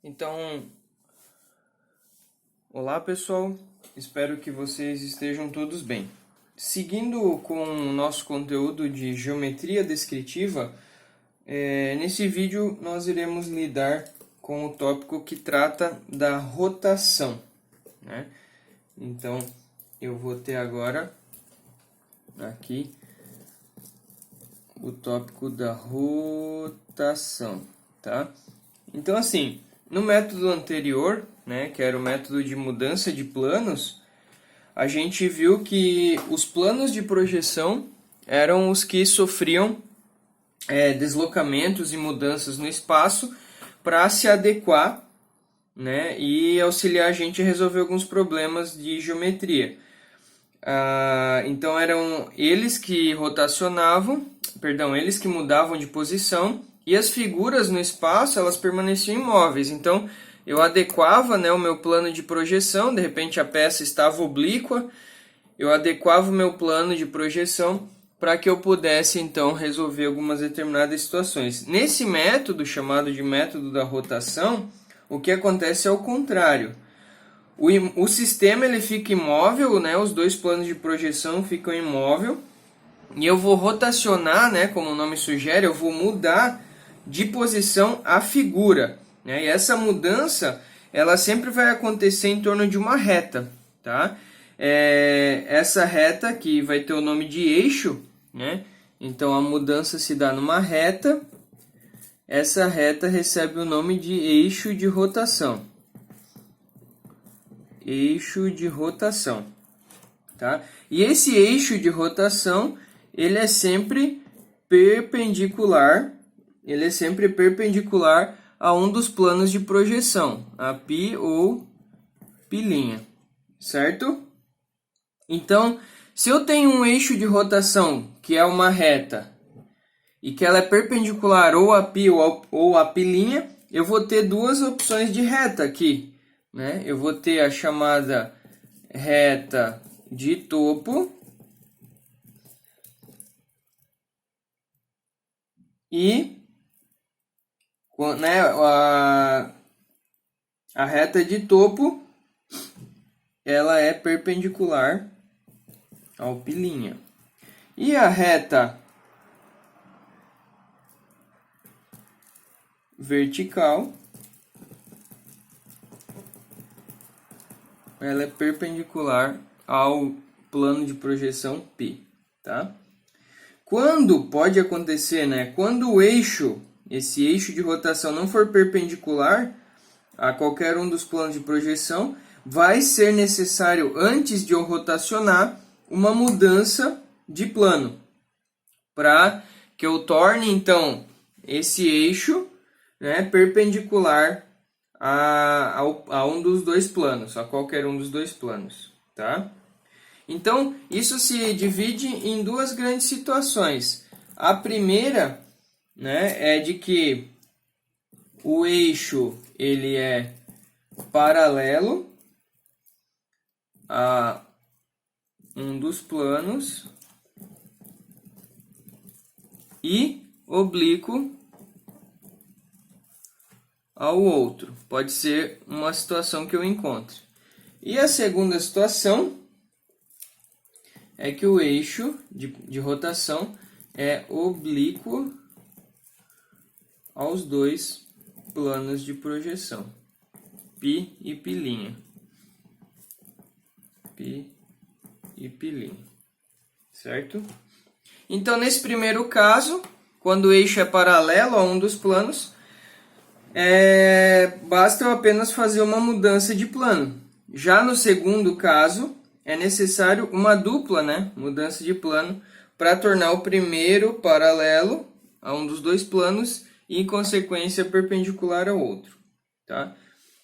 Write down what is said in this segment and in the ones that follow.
Então, olá pessoal, espero que vocês estejam todos bem. Seguindo com o nosso conteúdo de geometria descritiva, nesse vídeo nós iremos lidar com o tópico que trata da rotação, né? Então, eu vou ter agora aqui o tópico da rotação, tá? Então, assim, no método anterior, né, que era o método de mudança de planos, a gente viu que os planos de projeção eram os que sofriam deslocamentos e mudanças no espaço para se adequar, né, e auxiliar a gente a resolver alguns problemas de geometria. Então eram eles que rotacionavam, eles que mudavam de posição, e as figuras no espaço elas permaneciam imóveis. Então eu adequava, né, o meu plano de projeção, de repente a peça estava oblíqua, eu adequava o meu plano de projeção para que eu pudesse então resolver algumas determinadas situações. Nesse método, chamado de método da rotação, o que acontece é o contrário. O sistema ele fica imóvel, né? Os dois planos de projeção ficam imóvel, e eu vou rotacionar, né? Como o nome sugere, eu vou mudar de posição a figura, né? E essa mudança ela sempre vai acontecer em torno de uma reta, tá? Essa reta que vai ter o nome de eixo, né? Então a mudança se dá numa reta. Essa reta recebe o nome de eixo de rotação. Eixo de rotação, tá? E esse eixo de rotação, ele é sempre perpendicular, a um dos planos de projeção, a π ou π', certo? Então, se eu tenho um eixo de rotação que é uma reta e que ela é perpendicular ou a π ou a π', eu vou ter duas opções de reta aqui, né? Eu vou ter a chamada reta de topo e, né, a reta de topo ela é perpendicular ao π'. E a reta vertical ela é perpendicular ao plano de projeção π, tá? Quando pode acontecer, né? Quando o eixo, esse eixo de rotação não for perpendicular a qualquer um dos planos de projeção, vai ser necessário, antes de eu rotacionar, uma mudança de plano, para que eu torne, então, esse eixo, né, perpendicular a um dos dois planos, a qualquer um dos dois planos, tá? Então, isso se divide em duas grandes situações. A primeira, né, é de que o eixo ele é paralelo a um dos planos e oblíquo ao outro. Pode ser uma situação que eu encontre. E a segunda situação é que o eixo de rotação é oblíquo aos dois planos de projeção, π e π'. Π e π', certo? Então, nesse primeiro caso, quando o eixo é paralelo a um dos planos, basta eu apenas fazer uma mudança de plano. Já no segundo caso, é necessário uma dupla, né, mudança de plano para tornar o primeiro paralelo a um dos dois planos e, em consequência, perpendicular ao outro, tá?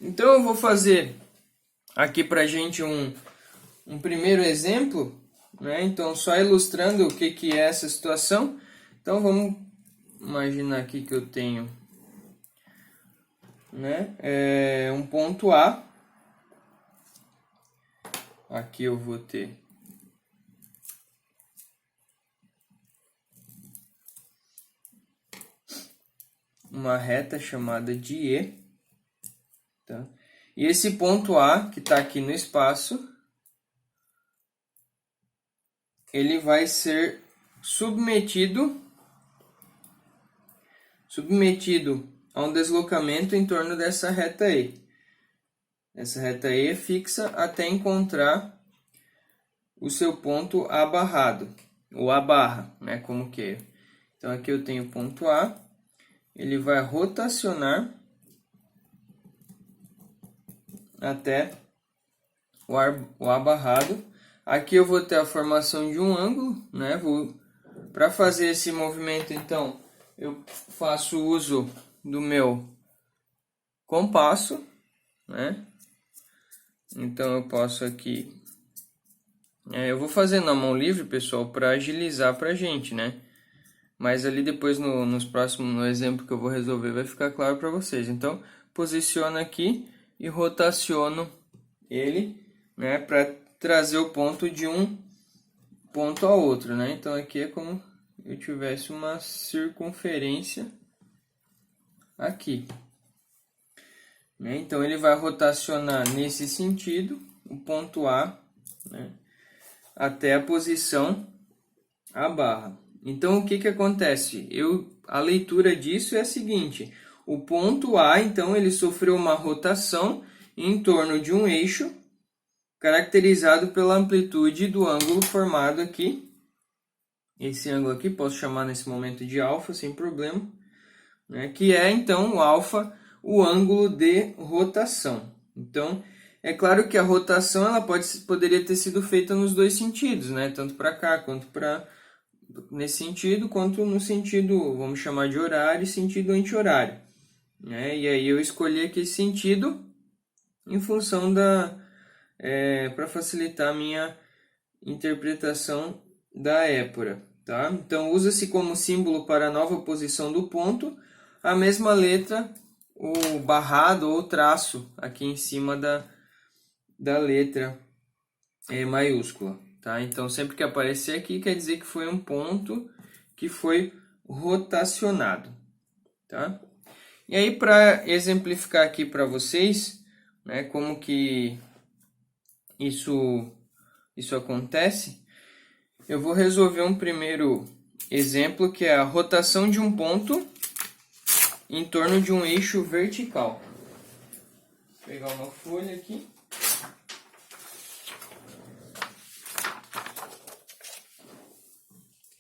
Então, eu vou fazer aqui para a gente um primeiro exemplo, né? Então, só ilustrando o que é essa situação. Então, vamos imaginar aqui que eu tenho, né, um ponto A. Aqui eu vou ter uma reta chamada de E. tá? E esse ponto A, que está aqui no espaço, ele vai ser submetido a um deslocamento em torno dessa reta E. Essa reta E é fixa até encontrar o seu ponto A barrado, ou A barra, né, como queira. Então aqui eu tenho o ponto A, ele vai rotacionar até o A barrado. Aqui eu vou ter a formação de um ângulo, né? Para fazer esse movimento, então, eu faço uso do meu compasso, né? Então eu posso aqui, eu vou fazer na mão livre, pessoal, para agilizar para a gente, né? Mas ali depois no exemplo que eu vou resolver vai ficar claro para vocês. Então, posiciono aqui e rotaciono ele, né, para trazer o ponto de um ponto ao outro, né? Então aqui é como eu tivesse uma circunferência aqui, né? Então ele vai rotacionar nesse sentido o ponto A, né, até a posição A barra. Então o que que acontece? A leitura disso é a seguinte: o ponto A, então, ele sofreu uma rotação em torno de um eixo caracterizado pela amplitude do ângulo formado aqui. Esse ângulo aqui posso chamar nesse momento de alfa, sem problema, né? Que é então o alfa, o ângulo de rotação. Então, é claro que a rotação ela poderia ter sido feita nos dois sentidos, né? Tanto para cá quanto para nesse sentido, quanto no sentido, vamos chamar de horário e sentido anti-horário, né? E aí eu escolhi aqui esse sentido em função para facilitar a minha interpretação da épora, tá? Então usa-se como símbolo para a nova posição do ponto a mesma letra, o barrado ou traço aqui em cima da letra maiúscula, tá? Então sempre que aparecer aqui quer dizer que foi um ponto que foi rotacionado, tá? E aí para exemplificar aqui para vocês, né, como que isso acontece, eu vou resolver um primeiro exemplo que é a rotação de um ponto em torno de um eixo vertical. Vou pegar uma folha aqui.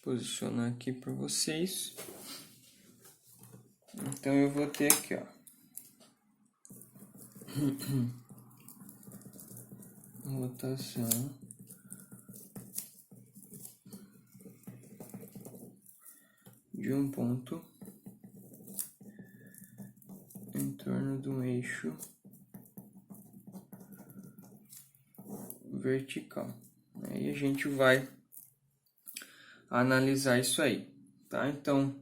Posicionar aqui para vocês. Então eu vou ter aqui, ó. Rotação de um ponto em torno de um eixo vertical. Aí a gente vai analisar isso aí, tá? Então,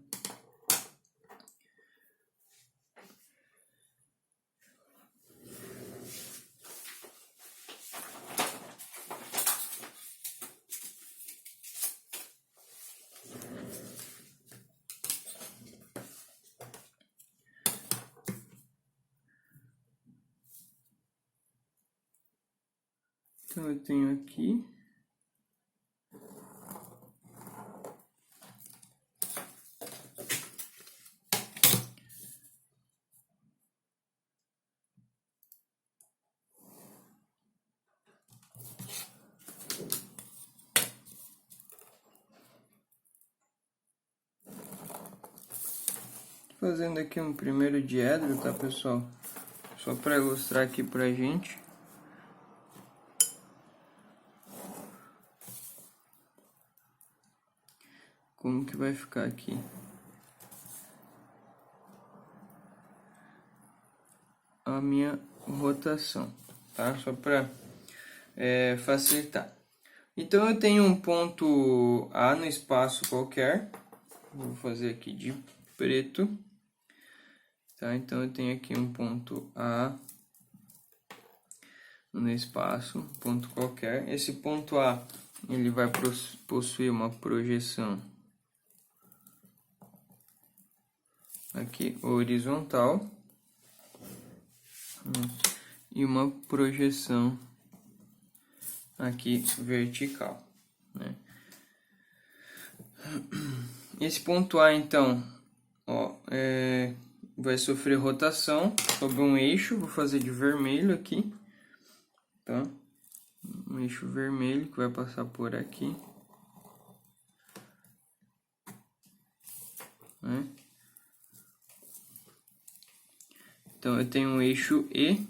eu tenho aqui fazendo aqui um primeiro diedro, tá, pessoal? Só para ilustrar aqui pra gente. Como que vai ficar aqui? A minha rotação, tá? Só para facilitar. Então eu tenho um ponto A no espaço qualquer. Vou fazer aqui de preto. Tá? Então eu tenho aqui um ponto A no espaço, ponto qualquer. Esse ponto A, ele vai possuir uma projeção aqui horizontal, e uma projeção aqui vertical, né? Esse ponto A, então, ó, vai sofrer rotação sobre um eixo. Vou fazer de vermelho aqui, tá? Um eixo vermelho que vai passar por aqui, né? Então eu tenho um eixo E,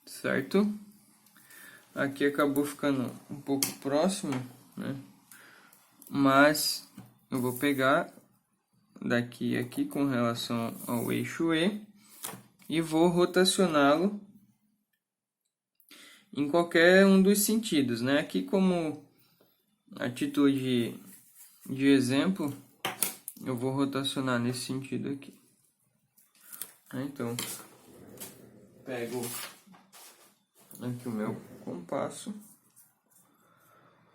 certo? Aqui acabou ficando um pouco próximo, né? Mas eu vou pegar daqui a aqui com relação ao eixo E e vou rotacioná-lo em qualquer um dos sentidos, né? Aqui, como a título de exemplo, eu vou rotacionar nesse sentido aqui. Então, pego aqui o meu compasso,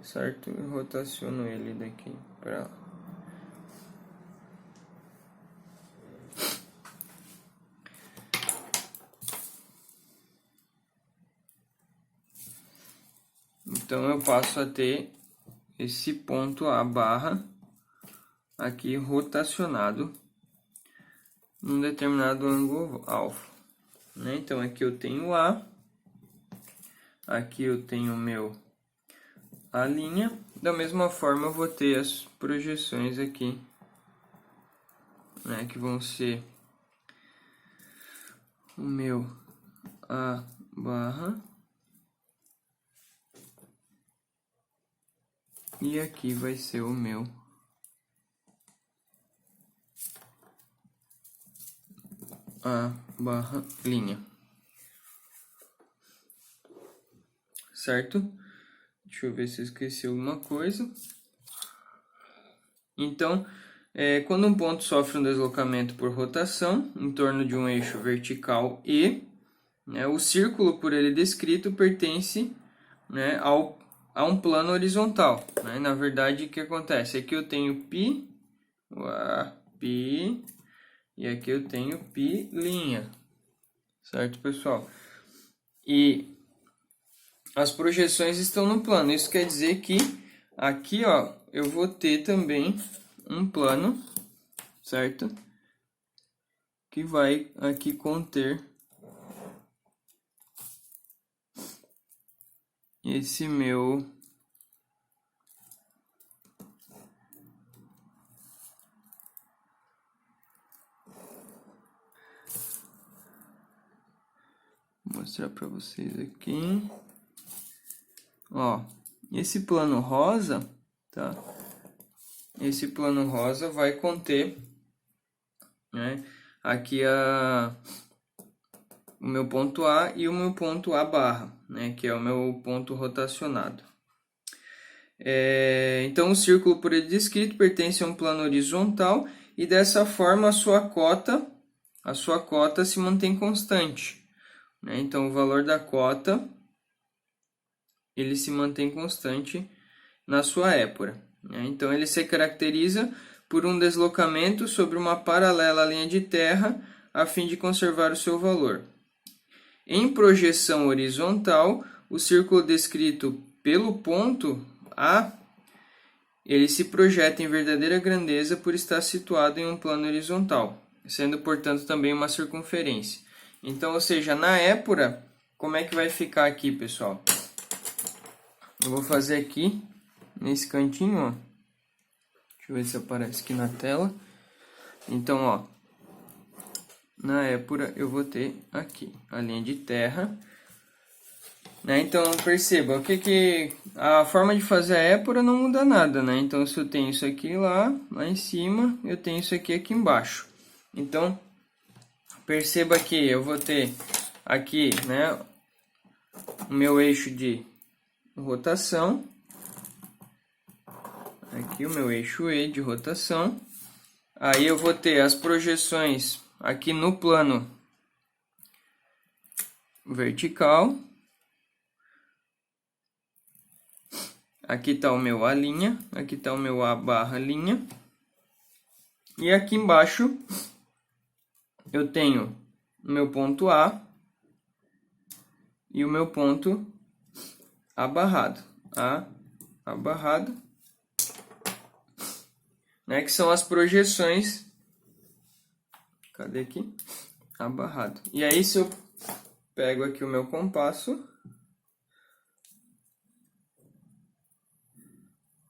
certo? E rotaciono ele daqui para lá. Então eu passo a ter esse ponto A barra aqui rotacionado num determinado ângulo alfa, né? Então aqui eu tenho A, aqui eu tenho meu A', da mesma forma eu vou ter as projeções aqui, né, que vão ser o meu A barra e aqui vai ser o meu A barra linha, certo? Deixa eu ver se eu esqueci alguma coisa. Então, quando um ponto sofre um deslocamento por rotação em torno de um eixo vertical E, né, o círculo por ele descrito pertence, né, a um plano horizontal, né? Na verdade, o que acontece? Aqui eu tenho π, π, e aqui eu tenho π', certo, pessoal? E as projeções estão no plano. Isso quer dizer que aqui, ó, eu vou ter também um plano, certo? Que vai aqui conter esse meu vou mostrar para vocês aqui. Ó, esse plano rosa, tá? Esse plano rosa vai conter, né, aqui o meu ponto A e o meu ponto A barra, né, que é o meu ponto rotacionado. Então, o círculo por ele descrito pertence a um plano horizontal e dessa forma a sua cota se mantém constante, né? Então, o valor da cota ele se mantém constante na sua épora, né? Então, ele se caracteriza por um deslocamento sobre uma paralela à linha de terra a fim de conservar o seu valor. Em projeção horizontal, o círculo descrito pelo ponto A, ele se projeta em verdadeira grandeza por estar situado em um plano horizontal, sendo, portanto, também uma circunferência. Então, ou seja, na épora, como é que vai ficar aqui, pessoal? Eu vou fazer aqui, nesse cantinho, ó. Deixa eu ver se aparece aqui na tela. Então, ó, na épora eu vou ter aqui a linha de terra, né? Então, perceba, a forma de fazer a épora não muda nada, né? Então, se eu tenho isso aqui lá em cima, eu tenho isso aqui embaixo. Então, perceba que eu vou ter aqui, né, o meu eixo de rotação, aqui o meu eixo E de rotação. Aí eu vou ter as projeções aqui no plano vertical. Aqui está o meu A', aqui está o meu A barra linha. E aqui embaixo eu tenho o meu ponto A e o meu ponto A barrado. A barrado, né, que são as projeções. Cadê aqui? A barrado. E aí, se eu pego aqui o meu compasso,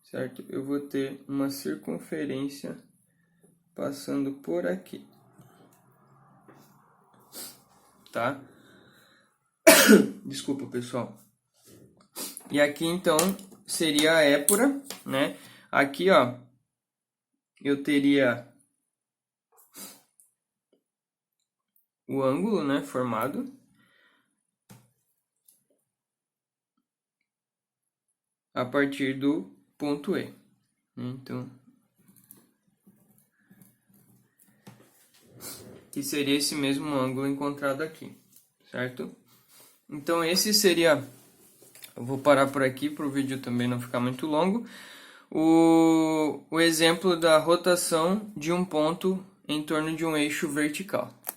certo? Eu vou ter uma circunferência passando por aqui, tá? Desculpa, pessoal. E aqui, então, seria a épura, né? Aqui, ó, eu teria o ângulo, né, formado. A partir do ponto E. Então, que seria esse mesmo ângulo encontrado aqui, certo? Então, esse seria... Eu vou parar por aqui para o vídeo também não ficar muito longo. O exemplo da rotação de um ponto em torno de um eixo vertical.